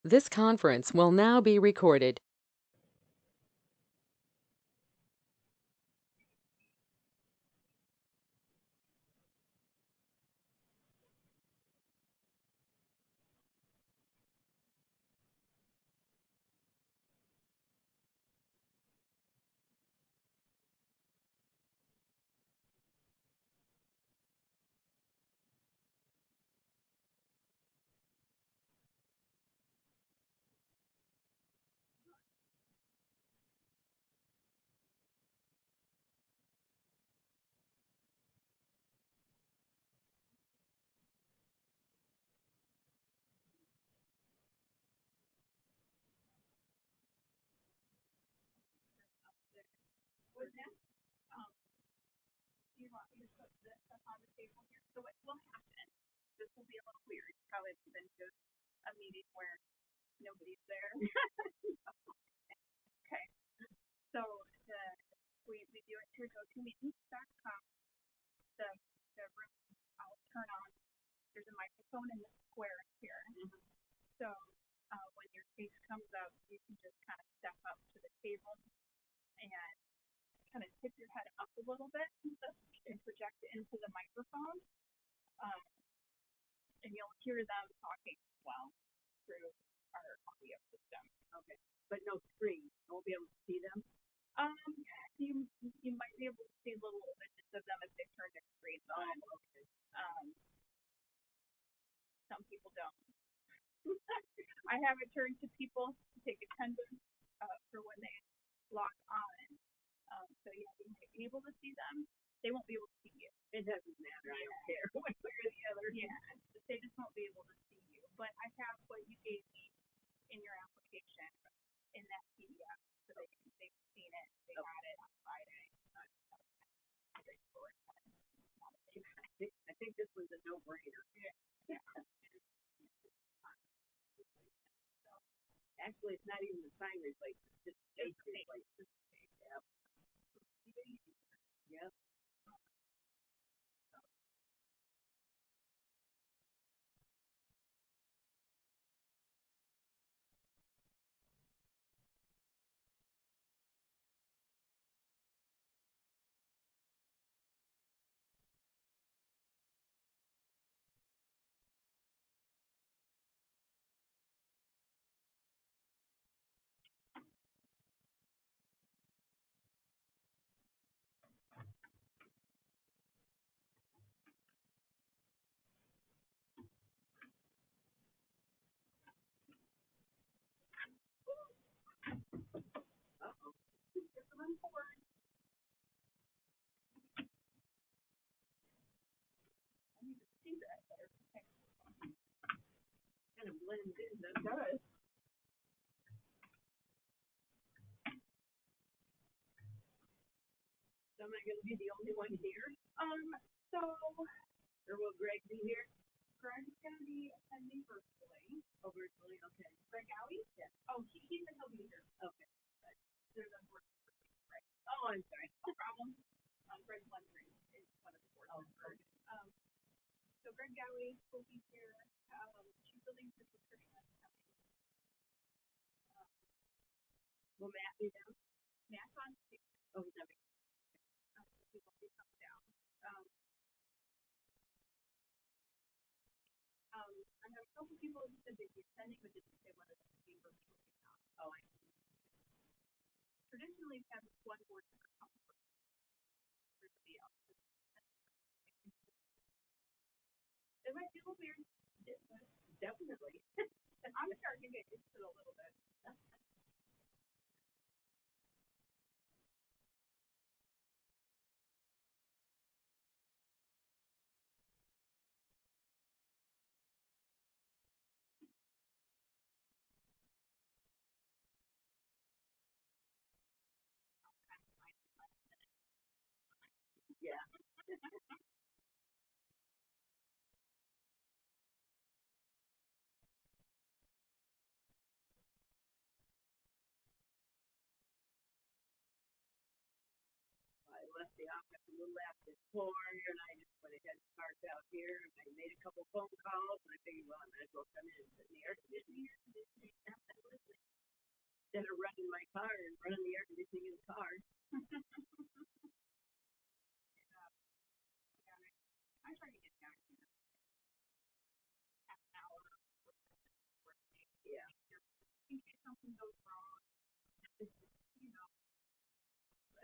This conference will now be recorded. But no screen. I won't be able to see them. You might be able to see little images of them if they turn their screens on. Okay. Some people don't. I have it turned to people to take attendance for when they log on. So yeah, you might be able to see them. They won't be able to see you. It doesn't matter. I don't care one way or the other. Yeah, they just won't be able to see you. But I have what you gave me in your application in that PDF, so they've seen it. They got it on Friday. I think this was a no-brainer. Yeah. Actually, it's not even the sign replacement, it's just date replacement. Yep. Yep. Uh-oh. Kind of blends in, doesn't it? So am I going to be the only one here? So, or will Greg be here? Greg's going to be attending virtually. Oh, virtually, okay. Greg Gowie? Yeah. Oh, he said he'll be here. Okay. There's a board meeting, right? Oh, I'm sorry. No problem. Greg Lundgren is one of the board members. So Greg Gowie will be here. She's building her subscription that's coming. Will Matt be down? Matt's on stage. Oh, he's not. He won't be coming down. I have a couple people who said they'd be attending, but didn't say whether they would be virtually or not. Oh, I see. Traditionally, we've had one board member come for everybody else. It might feel weird. Definitely. I'm starting to get used to it a little bit. Yeah. I left the office a little after 4, and I just went ahead and parked out here, and I made a couple phone calls, and I figured, well, I might as well come in and sit in the air conditioning. instead of running my car and running the air conditioning in the car. I try to get back here half an hour. Yeah. In case something goes wrong, you know,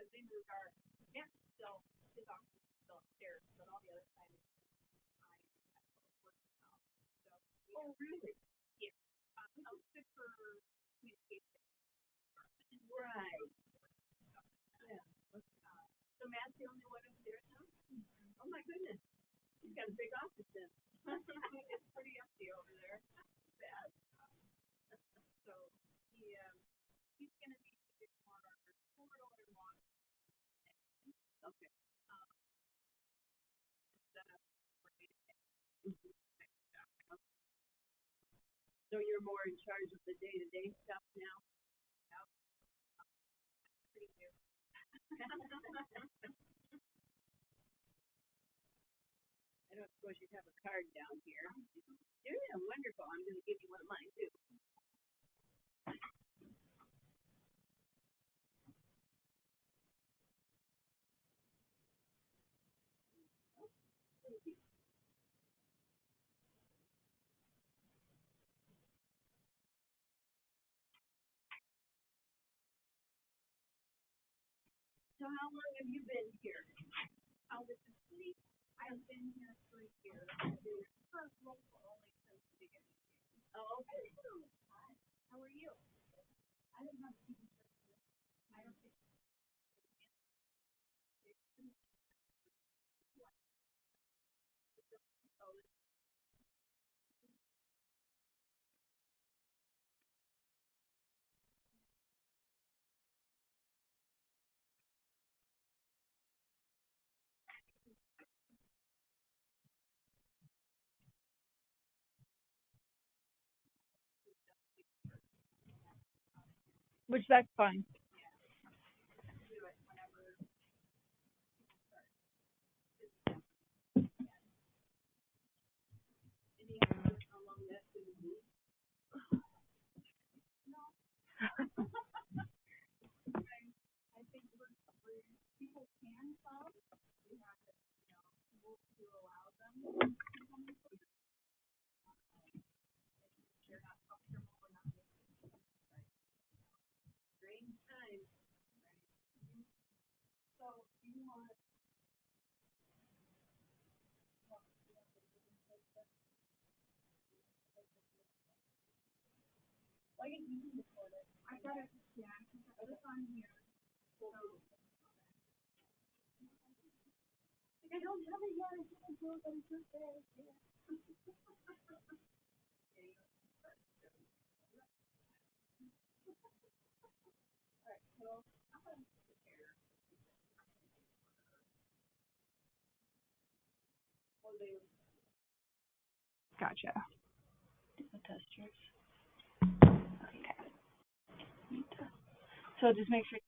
as they moved our, yeah, still, his office is still upstairs, but all the other side is I working out. So, Oh, really? yeah. I was good for communication. Right. Yeah. So Matt's the only one upstairs now? Oh, my goodness. He's got a big office then. It's pretty empty over there. Bad. So he's gonna be a bit more forward. Okay. Instead of So you're more in charge of the day-to-day stuff now? pretty new. I don't suppose you have a card down here. Yeah, wonderful. I'm going to give you one of mine, too. So how long have you been here? This is sweet. I've been here for a year. For local only since the beginning. Oh, okay. Hi. How are you? I didn't have TV shows. I don't think. Which that's fine. How long that's going to be? I think people can come. We have to, rules to allow them to come in. If you're not comfortable, we're not making it. Strange time. So you want I can you can record it. I got it. Yeah, I can put this on here. So, I don't have it yet. I can't do it, but it's just there. Yeah. Gotcha. The testers. Okay. So just make sure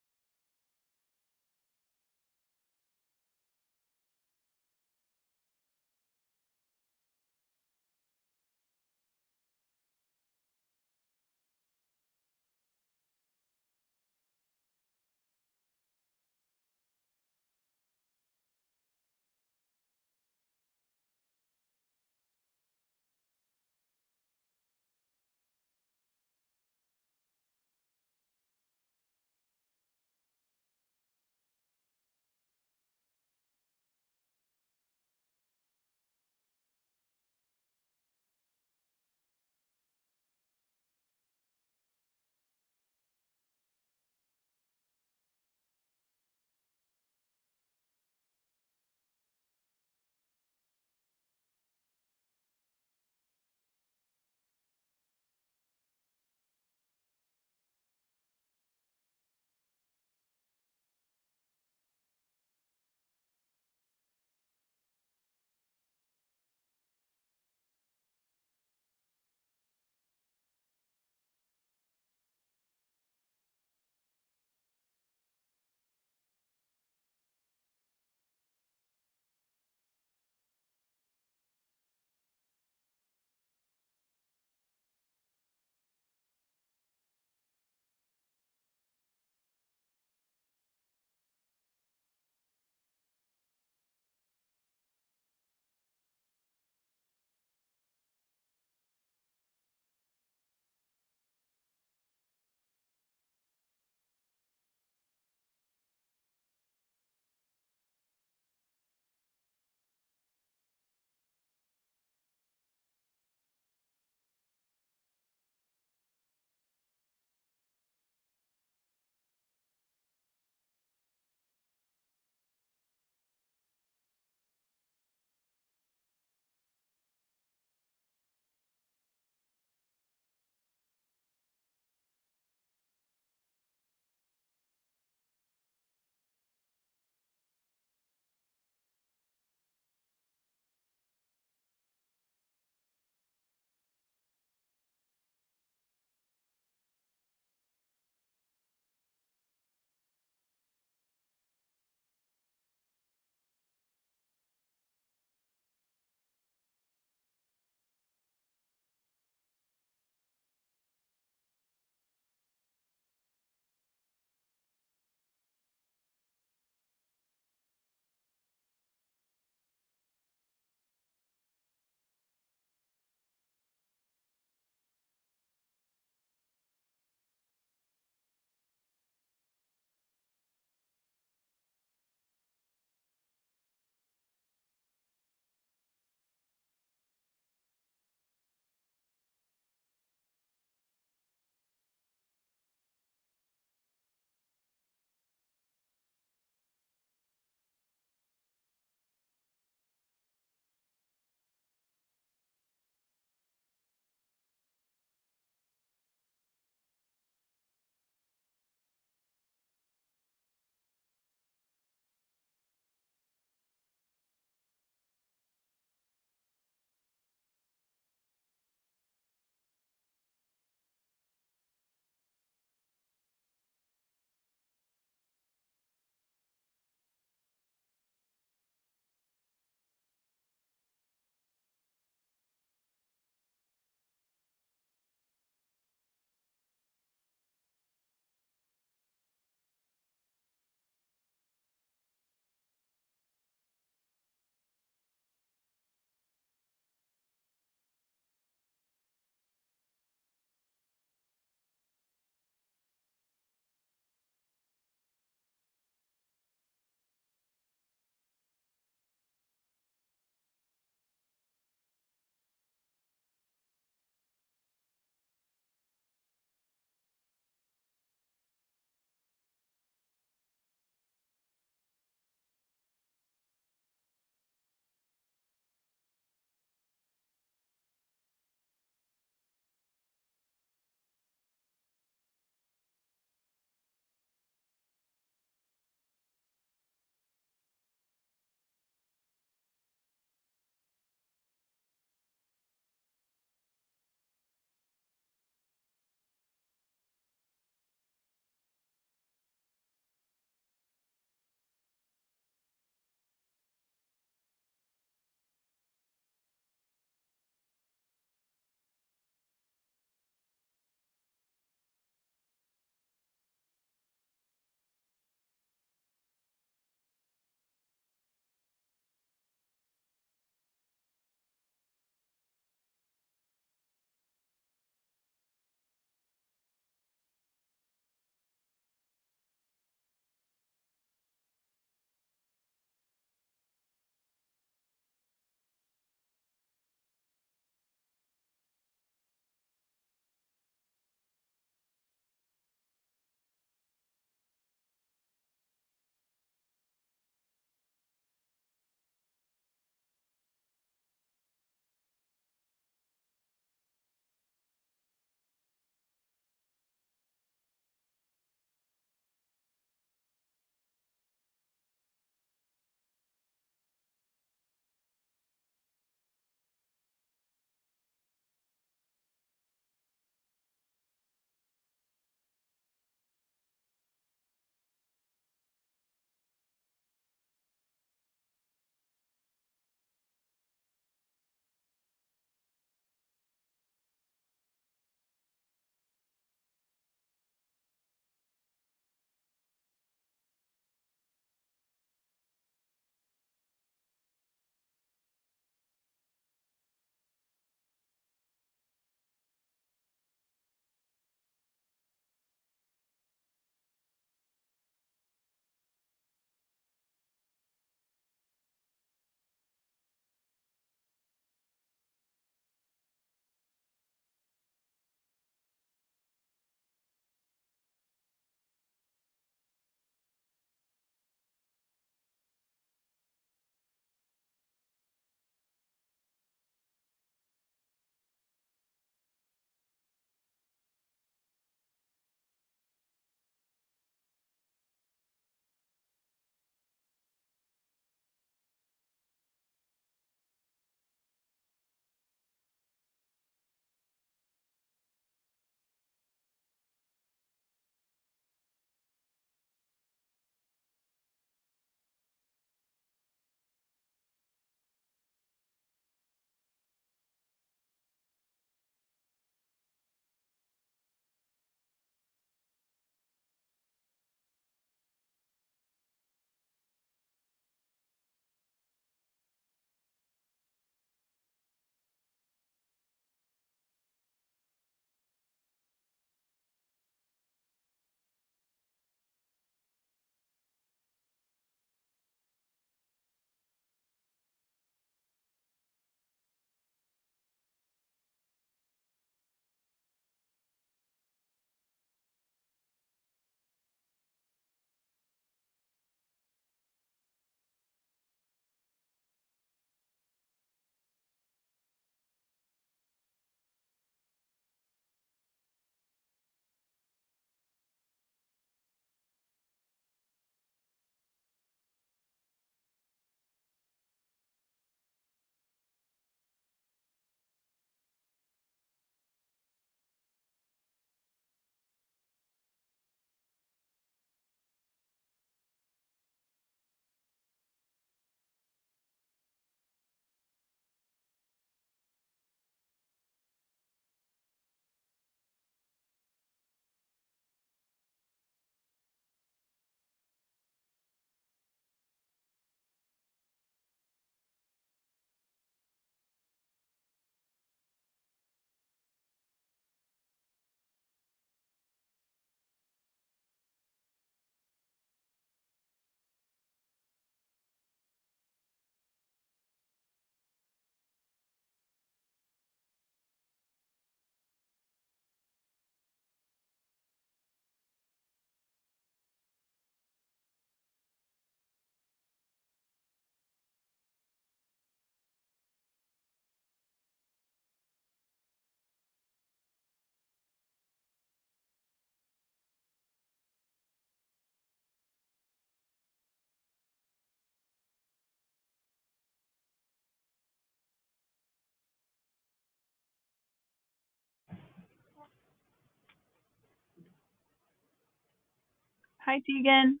Hi, Tegan.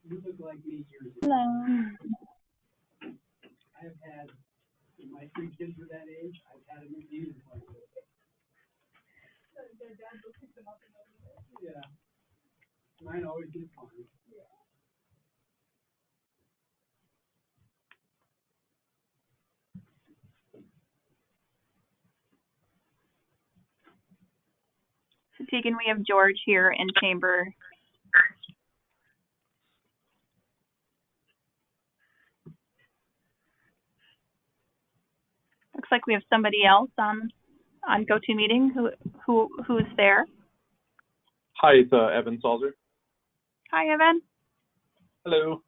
You look like me years ago. Hello. I have had, when my 3 kids were that age, I've had them in music like this. Yeah. Mine always did fine. So, Tegan, we have George here in chamber. Looks like we have somebody else on GoToMeeting who's there. Hi, it's Evan Salzer. Hi, Evan. Hello.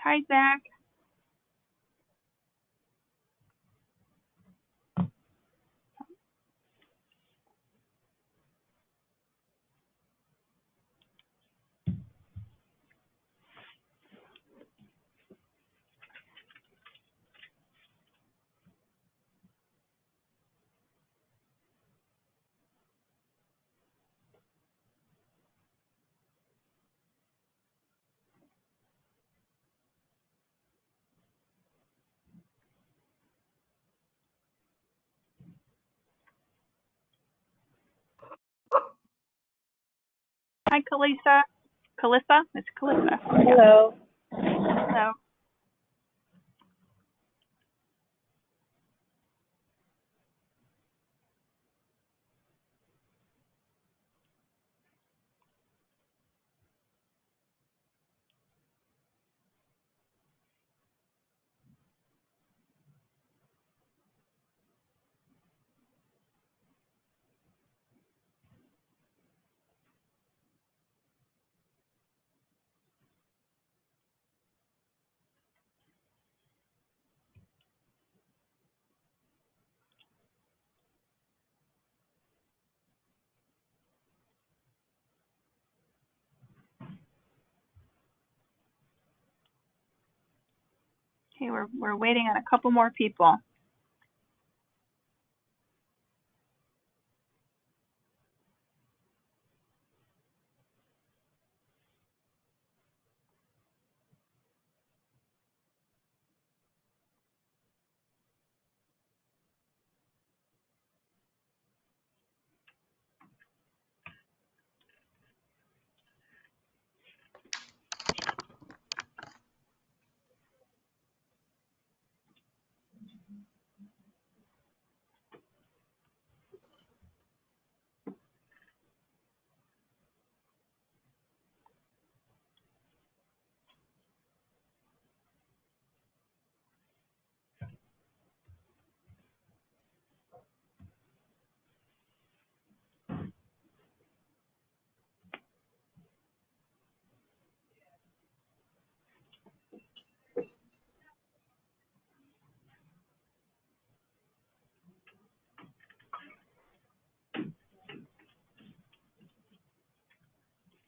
Hi, Zach. Hi, Kalisa. Kalissa? It's Kalissa. Hello. Hello. Okay, we're waiting on a couple more people.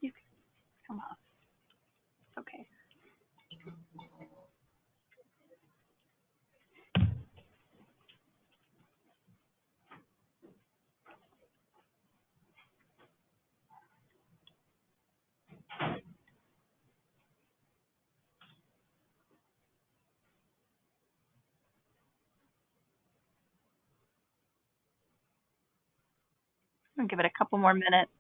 You can come on. Okay. I'll give it a couple more minutes.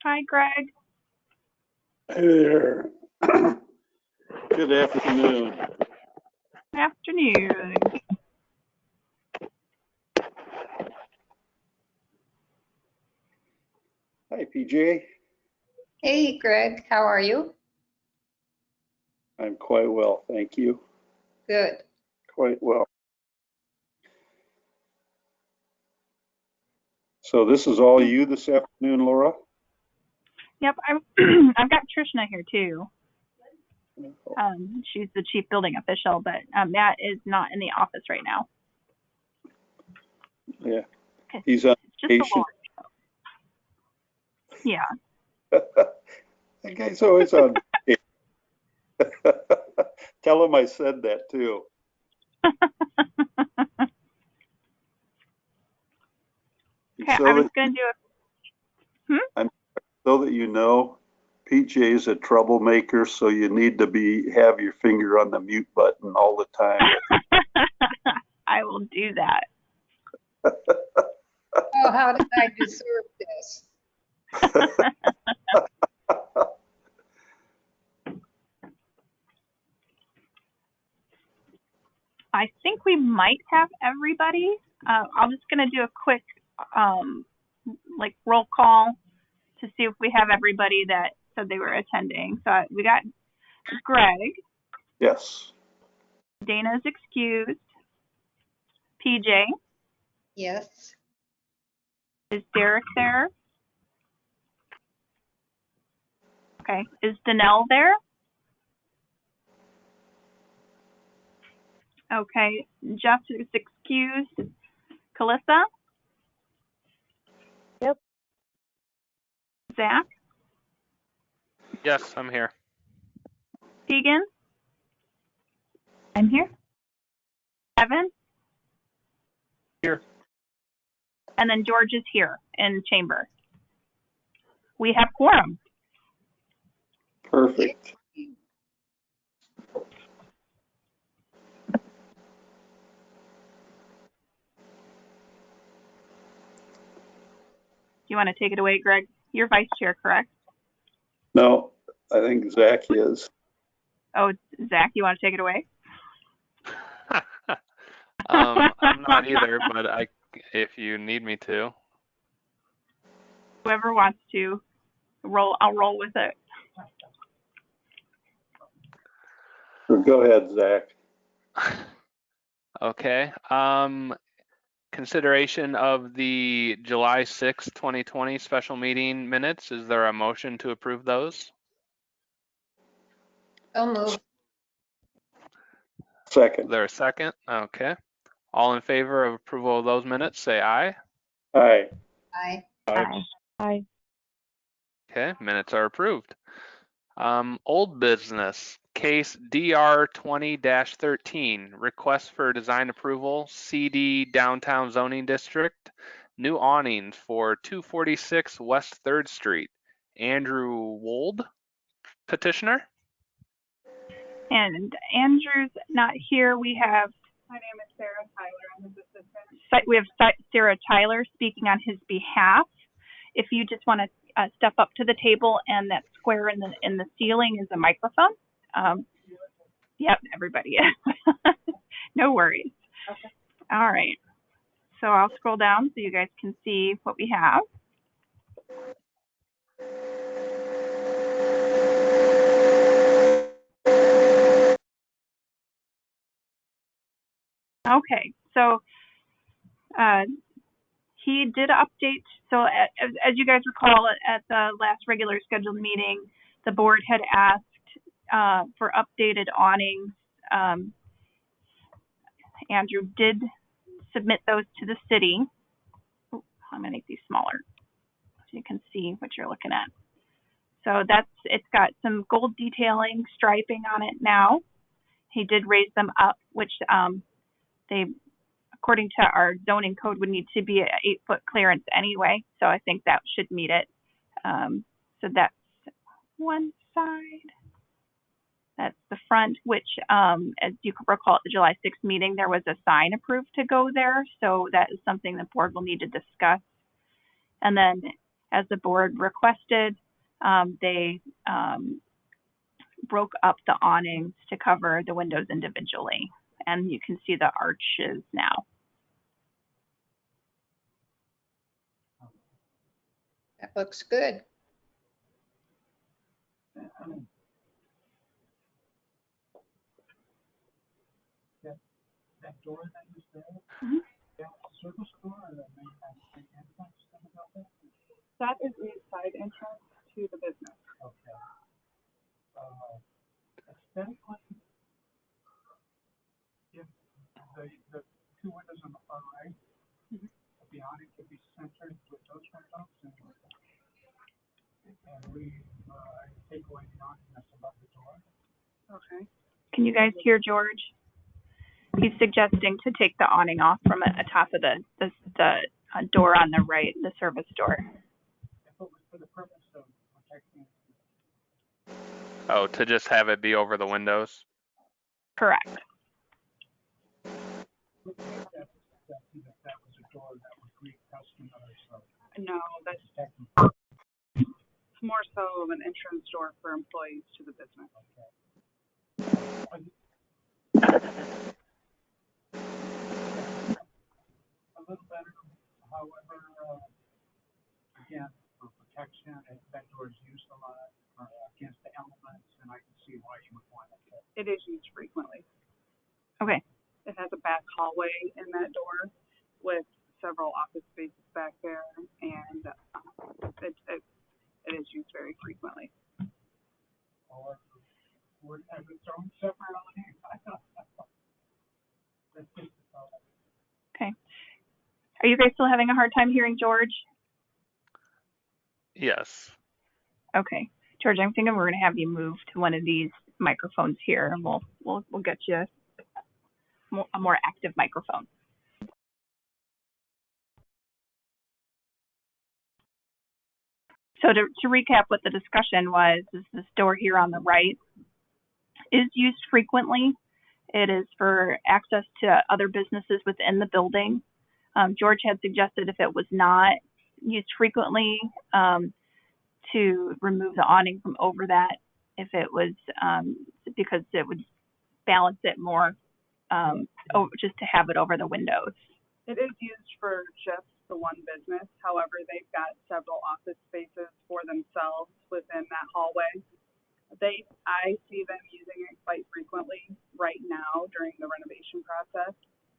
Hi, Greg. Hey there. Good afternoon. Afternoon. Hi, PJ. Hey, Greg, how are you? I'm quite well, thank you. Good. Quite well. So this is all you this afternoon, Laura? Yep, I've got Trishna here too. She's the chief building official, but Matt is not in the office right now. Yeah, Okay. he's on Just the vacation. Lord. Yeah. That guy's always on vacation. Tell him I said that too. Okay, So I was that, going to do so that you know, PJ's a troublemaker, so you need to have your finger on the mute button all the time. I will do that. Oh, how did I deserve this? I think we might have everybody. I'm just going to do a quick like roll call to see if we have everybody that said they were attending. So we got Greg. Yes. Dana's excused. PJ. Yes. Is Derek there? Okay. Is Danelle there? Okay. Jeff is excused. Calissa? Yep. Zach? Yes, I'm here. Tegan? I'm here. Evan? Here. And then George is here in chamber. We have quorum. Perfect. Do you want to take it away, Greg? You're vice chair, correct? No, I think Zach is. Oh, Zach, you want to take it away? I'm not either, but if you need me to. Whoever wants to roll, I'll roll with it. Go ahead, Zach. Okay. Consideration of the July 6th, 2020 special meeting minutes. Is there a motion to approve those? So moved. Is Second. there a second? Okay. All in favor of approval of those minutes, say aye. Aye. Aye. Aye. Okay, minutes are approved. Old business, case DR 20-13, request for design approval, CD Downtown Zoning District, new awnings for 246 West 3rd Street. Andrew Wold, petitioner. And Andrew's not here. We have, my name is Sarah Tyler. I'm his assistant. We have Sarah Tyler speaking on his behalf. If you just want to step up to the table, and that square in the ceiling is a microphone. Yep, everybody is. No worries. Okay. All right. So I'll scroll down so you guys can see what we have. Okay, so he did update. So as you guys recall, at the last regular scheduled meeting, the board had asked for updated awnings. Andrew did submit those to the city. Ooh, I'm gonna make these smaller so you can see what you're looking at. So it's got some gold detailing, striping on it now. He did raise them up, which they, according to our zoning code, would need to be an 8-foot clearance anyway. So I think that should meet it. So that's one side. That's the front, which, as you can recall, at the July 6th meeting, there was a sign approved to go there. So that is something the board will need to discuss. And then, as the board requested, they broke up the awnings to cover the windows individually, and you can see the arches now. That looks good. That door that was there, Mhm. that service door or the main entrance, something about that? That is the side entrance to the business. Okay. Aesthetically, if the two windows on the far right, the awning could be centered with those windows and we take away the awning that's above the door. Okay. Can you guys hear George? He's suggesting to take the awning off from atop of the door on the right, the service door. If it was for the purpose of protecting. Oh, to just have it be over the windows? Correct. That was a door that would greet customers. No, that's more so of an entrance door for employees to the business. A little better, however, again, for protection, that door is used a lot against the elements, and I can see why you would want it. It is used frequently. Okay. It has a back hallway in that door with several office spaces back there, and it is used very frequently. Or would have its own separate awning. Okay. Are you guys still having a hard time hearing George? Yes. Okay. George, I'm thinking we're going to have you move to one of these microphones here, and we'll get you a more active microphone. So to recap what the discussion was, is this door here on the right is used frequently. It is for access to other businesses within the building. George had suggested if it was not used frequently, to remove the awning from over that, if it was because it would balance it more, just to have it over the windows. It is used for just the one business. However, they've got several office spaces for themselves within that hallway. I see them using it quite frequently right now during the renovation process.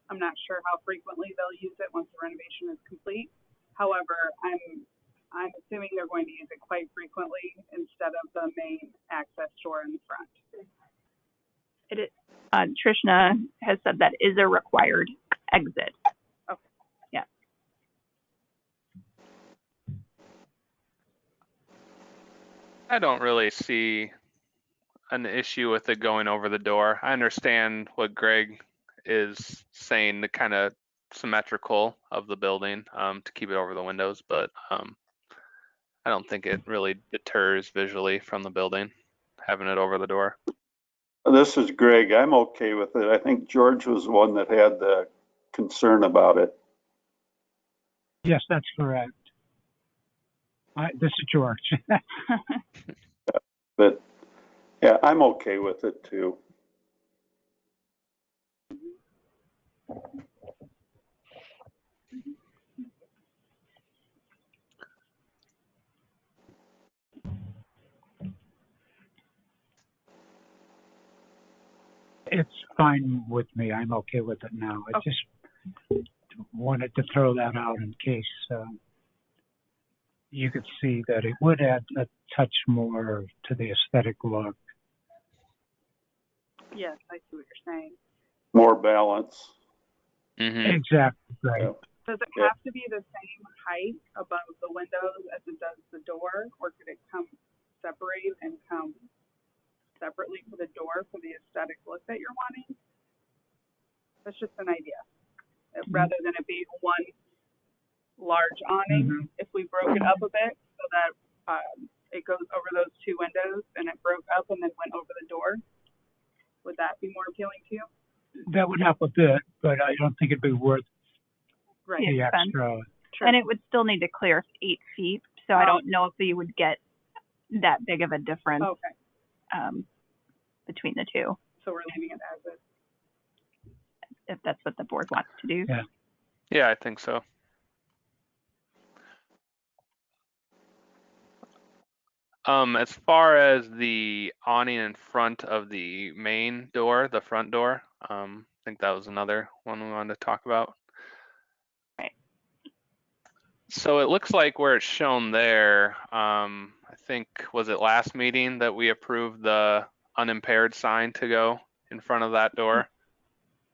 I'm not sure how frequently they'll use it once the renovation is complete. However, I'm assuming they're going to use it quite frequently instead of the main access door in the front. Trishna has said that is a required exit. Okay. Yeah. I don't really see an issue with it going over the door. I understand what Greg is saying, the kind of symmetrical of the building, to keep it over the windows, but I don't think it really deters visually from the building, having it over the door. This is Greg. I'm okay with it. I think George was the one that had the concern about it. Yes, that's correct. This is George. But yeah, I'm okay with it too. It's fine with me. I'm okay with it now. I just wanted to throw that out in case you could see that it would add a touch more to the aesthetic look. Yes, I see what you're saying. More balance. Mm-hmm. Exactly. Right. Yeah. Does it have to be the same height above the windows as it does the door, or could it come separate and come separately for the door for the aesthetic look that you're wanting? That's just an idea. Rather than it be one large awning, if we broke it up a bit so that it goes over those two windows and it broke up and then went over the door, would that be more appealing to you? That would help a bit, but I don't think it'd be worth the extra. Sure. And it would still need to clear 8 feet, so I don't know if you would get that big of a difference Okay, between the two, so we're leaving it as is. if that's what the board wants to do. Yeah. Yeah, I think so. As far as the awning in front of the main door, the front door, I think that was another one we wanted to talk about. Right. So it looks like where it's shown there, I think, was it last meeting that we approved the unimpaired sign to go in front of that door?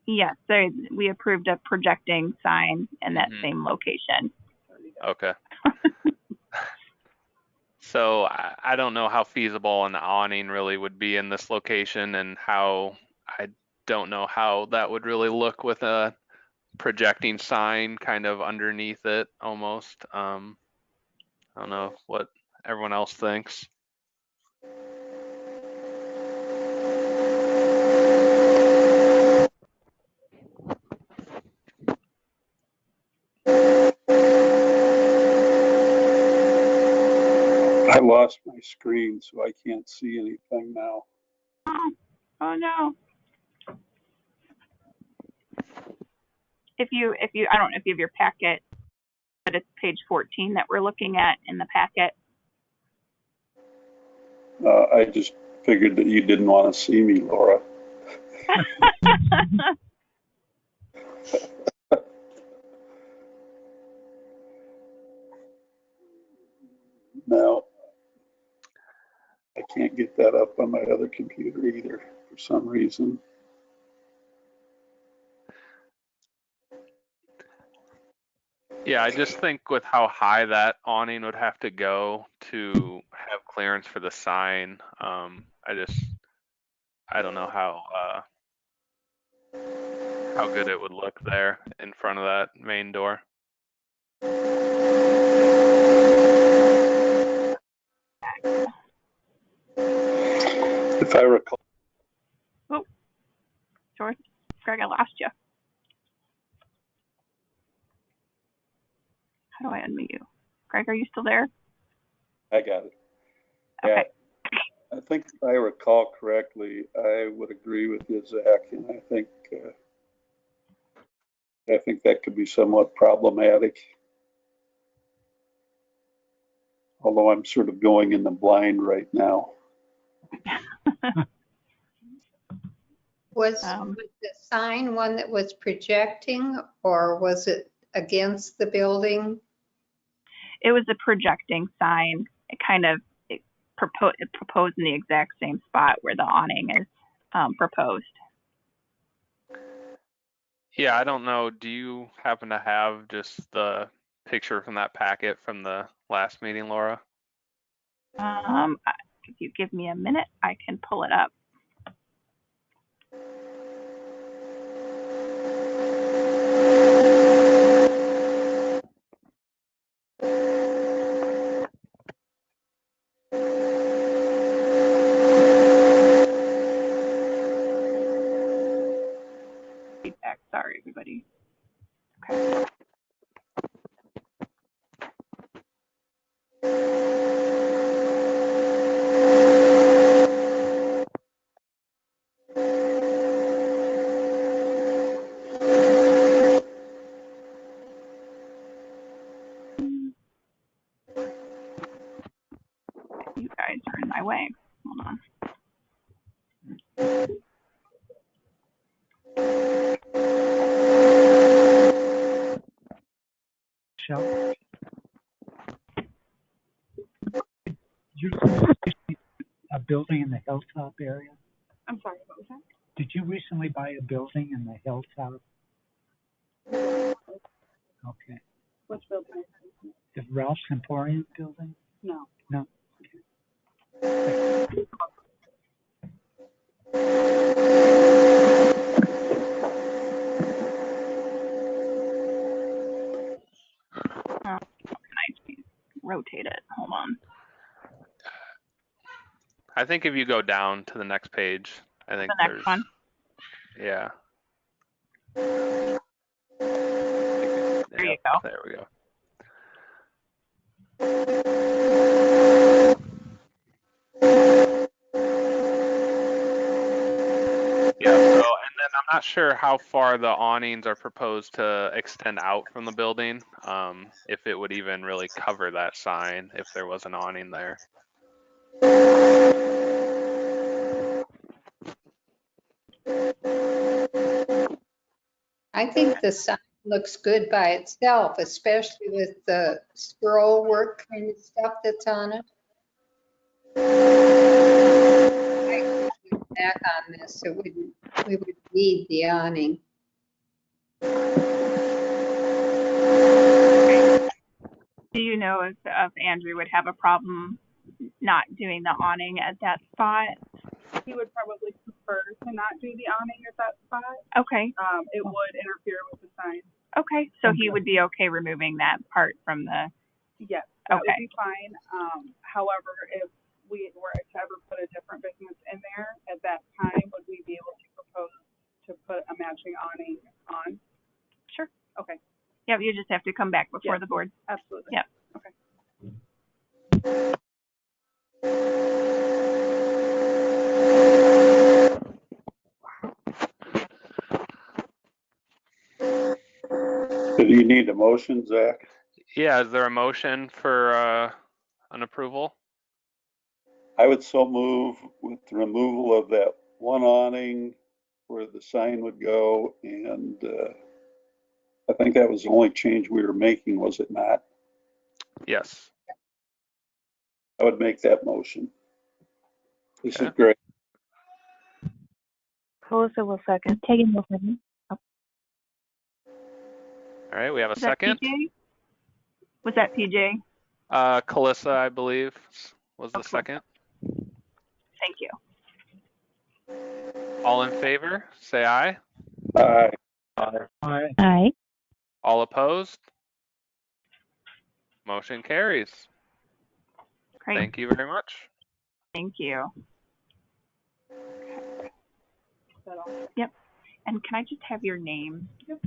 Yes, so we approved a projecting sign in that Mhm. same location. Okay. So I don't know how feasible an awning really would be in this location, and how, I don't know how that would really look with a projecting sign kind of underneath it almost. I don't know what everyone else thinks. I lost my screen, so I can't see anything now. Oh no. If you, I don't know if you have your packet, but it's page 14 that we're looking at in the packet. I just figured that you didn't want to see me, Laura. No, I can't get that up on my other computer either for some reason. Yeah, I just think with how high that awning would have to go to have clearance for the sign, I don't know how good it would look there in front of that main door. If I recall, George, Greg, I lost you. How do I unmute you? Greg, are you still there? I got it. Okay. Yeah, I think if I recall correctly, I would agree with you, Zach, and I think that could be somewhat problematic. Although I'm sort of going in the blind right now. Was the sign one that was projecting, or was it against the building? It was a projecting sign. It proposed in the exact same spot where the awning is proposed. Yeah, I don't know. Do you happen to have just the picture from that packet from the last meeting, Laura? If you give me a minute, I can pull it up. Feedback. Sorry, everybody. Okay. You guys are in my way. Hold on. Michelle? You a building in the Hilltop area? I'm sorry, what was that? Did you recently buy a building in the Hilltop? Okay. Which building? The Ralph's Emporium building? No. No. Can I rotate it? Hold on. I think if you go down to the next page, I think The next one. Yeah. There you go. There we go. Yeah, so, and then I'm not sure how far the awnings are proposed to extend out from the building, if it would even really cover that sign if there was an awning there. I think the sign looks good by itself, especially with the scroll work kind of stuff that's on it. I think back on this, we would need the awning. Do you know if Andrew would have a problem not doing the awning at that spot? He would probably prefer to not do the awning at that spot. Okay. It would interfere with the sign. Okay. So he would be okay removing that part from the. Yes, that Okay. would be fine. However, if we were to ever put a different business in there at that time, would we be able to propose to put a matching awning on? Sure. Okay, Yeah, you just have to come back before Yeah. the board. absolutely. Yep. Okay. Do you need a motion, Zach? Yeah, is there a motion for an approval? I would so move with the removal of that one awning where the sign would go, and I think that was the only change we were making, was it not? Yes. I would make that motion. This is Okay. great. Calissa will second. Tegan will second. All right, we have a Was that second. PJ? Was that PJ? Calissa, I believe, was the Okay. second. Thank you. All in favor, say aye. Aye. Aye. Aye. All opposed? Motion carries. Great. Thank you very much. Thank you. Is that all? Yep. And can I just have your name? You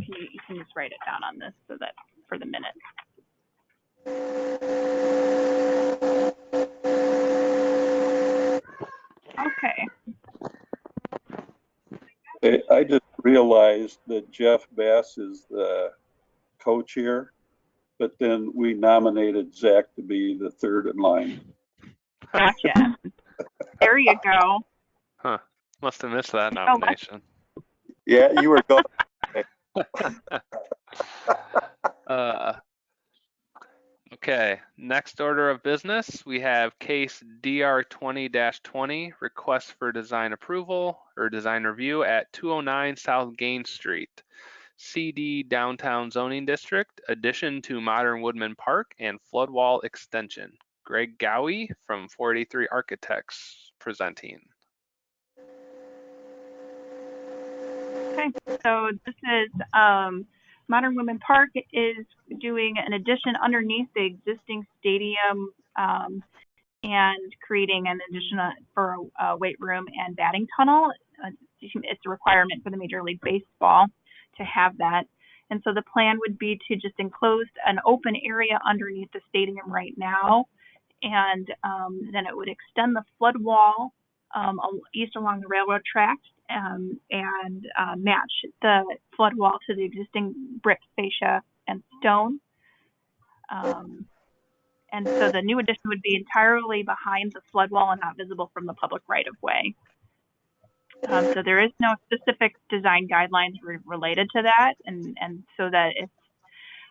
can just write it down on this so that for the minute. Okay. I just realized that Jeff Bass is the co-chair, but then we nominated Zach to be the third in line. Gotcha. There you go. Huh. Must have missed that what? nomination. Yeah, you were going. Okay, next order of business, we have case DR 20-20, request for design approval or design review at 209 South Gain Street, CD Downtown Zoning District, addition to Modern Woodman Park and flood wall extension. Greg Gowie from 483 Architects presenting. Okay, so this is Modern Woodman Park is doing an addition underneath the existing stadium and creating an addition for a weight room and batting tunnel. It's a requirement for the Major League Baseball to have that. And so the plan would be to just enclose an open area underneath the stadium right now. And then it would extend the flood wall east along the railroad tracks and match the flood wall to the existing brick fascia and stone. And so the new addition would be entirely behind the flood wall and not visible from the public right of way. So there is no specific design guidelines related to that, and so that it's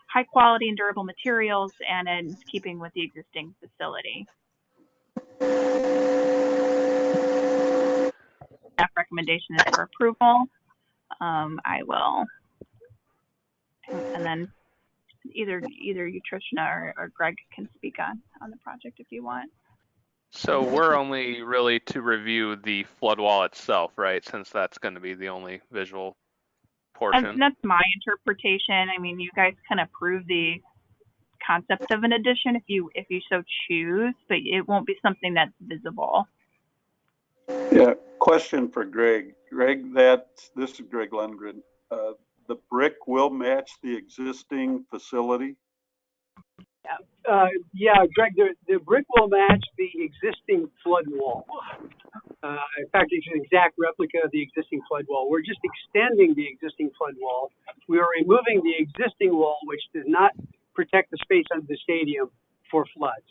high quality and durable materials and in keeping with the existing facility. Staff recommendation is for approval. I will, and then either you, Trishna, or Greg can speak on the project if you want. So we're only really to review the flood wall itself, right? Since that's going to be the only visual portion. And that's my interpretation. I mean, you guys can approve the concept of an addition if you so choose, but it won't be something that's visible. Yeah, question for Greg. Greg, this is Greg Lundgren. The brick will match the existing facility? Yeah, Greg, the brick will match the existing flood wall. In fact, it's an exact replica of the existing flood wall. We're just extending the existing flood wall. We are removing the existing wall, which does not protect the space under the stadium for floods.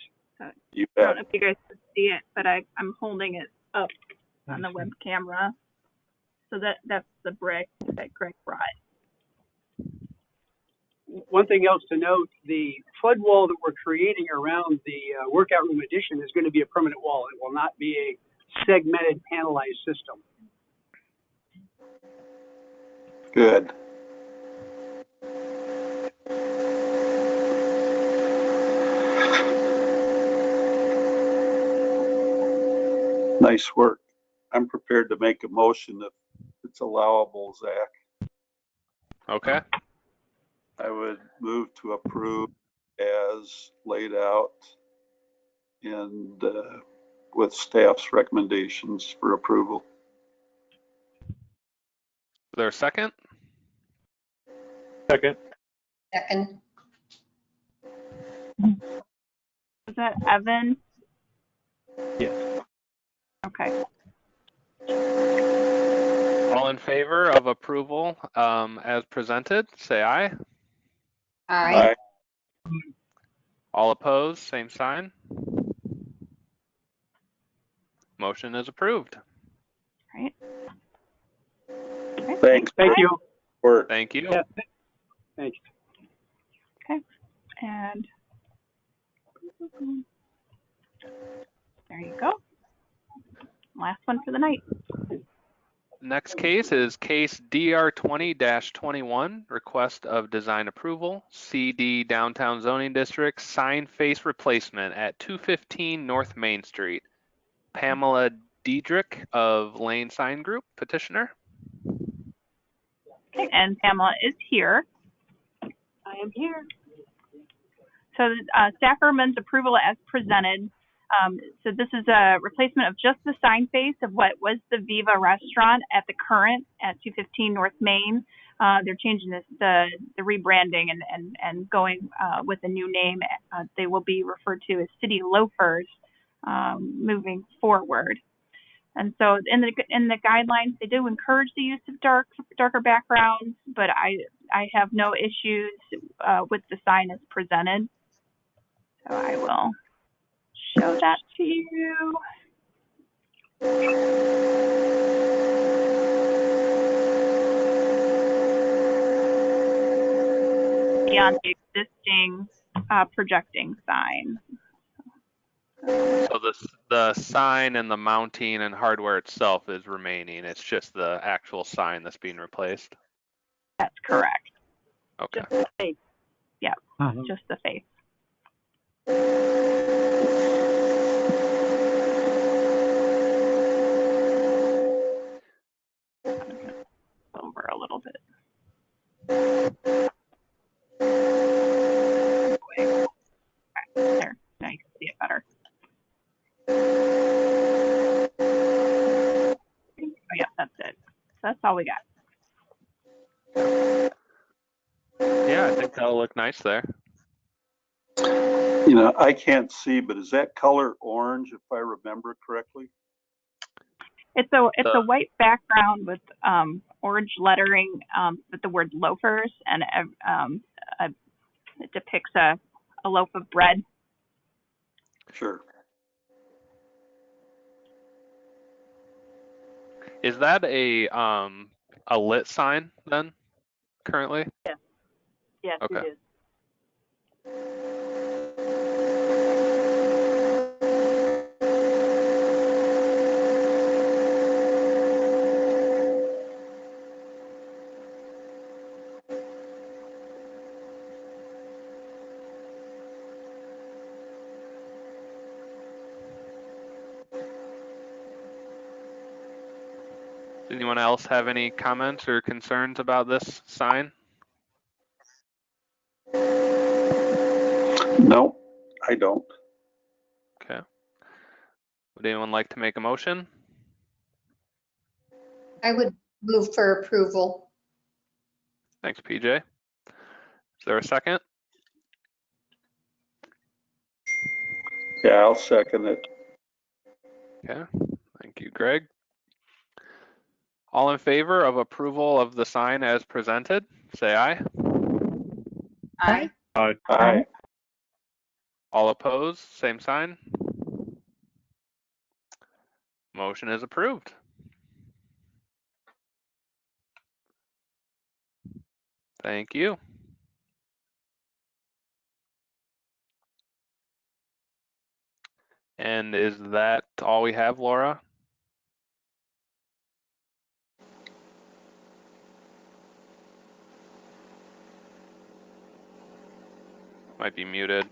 You I don't bet. know if you guys can see it, but I'm holding it up on the web camera. So that's the brick that Greg brought. One thing else to note, the flood wall that we're creating around the workout room addition is going to be a permanent wall. It will not be a segmented panelized system. Good. Nice work. I'm prepared to make a motion if it's allowable, Zach. Okay. I would move to approve as laid out and with staff's recommendations for approval. Is there a second? Second. Second. Is that Evan? Yes. Okay. All in favor of approval as presented, say aye. Aye. All opposed, same sign. Motion is approved. Right. Okay, Thanks. Thank you. Work. Thank you. Yeah. Thanks. Okay. And there you go. Last one for the night. Next case is case DR 20-21, request of design approval, CD Downtown Zoning District, sign face replacement at 215 North Main Street. Pamela Diedrich of Lane Sign Group, petitioner. Okay, and Pamela is here. I am here. So staff recommends approval as presented. So this is a replacement of just the sign face of what was the Viva restaurant at the current at 215 North Main. They're changing the rebranding and going with a new name. They will be referred to as City Loafers moving forward. And so in the guidelines, they do encourage the use of darker backgrounds, but I have no issues with the sign as presented. So I will show that to you. Beyond the existing projecting sign. So the sign and the mounting and hardware itself is remaining. It's just the actual sign that's being replaced. That's correct. Okay. Just the face. Yeah, just the face. Over a little bit. There, now you can see it better. Oh yeah, that's it. That's all we got. Yeah, I think that'll look nice there. You know, I can't see, but is that color orange if I remember correctly? It's a white background with orange lettering with the word loafers, and it depicts a loaf of bread. Sure. Is that a lit sign then currently? Yes. Yes, Okay. it is. Does anyone else have any comments or concerns about this sign? No, I don't. Okay. Would anyone like to make a motion? I would move for approval. Thanks, PJ. Is there a second? Yeah, I'll second it. Okay, thank you, Greg. All in favor of approval of the sign as presented, say aye. Aye. Aye. All opposed, same sign. Motion is approved. Thank you. And is that all we have, Laura? Might be muted.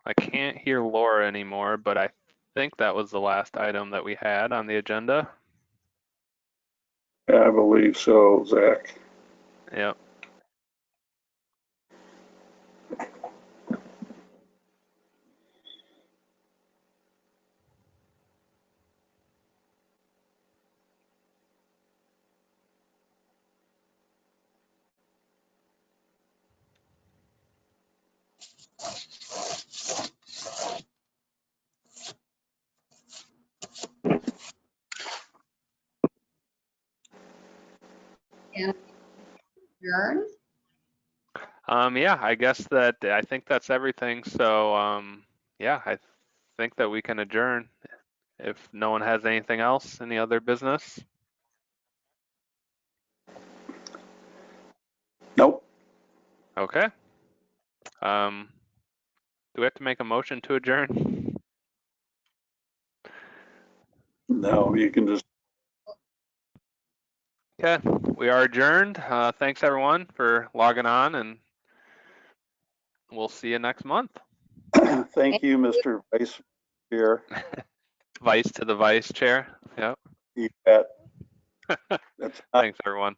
I can't hear Laura anymore, but I think that was the last item that we had on the agenda. I believe so, Zach. Yep. And adjourn. Yeah, I think that's everything. So, yeah, I think that we can adjourn if no one has anything else, any other business. Nope. Okay. Do we have to make a motion to adjourn? No, you can just. Okay, we are adjourned. Thanks everyone for logging on, and we'll see you next month. Thank you, Mr. Vice Chair. Vice to the vice chair. Yep. You bet. That's Thanks everyone.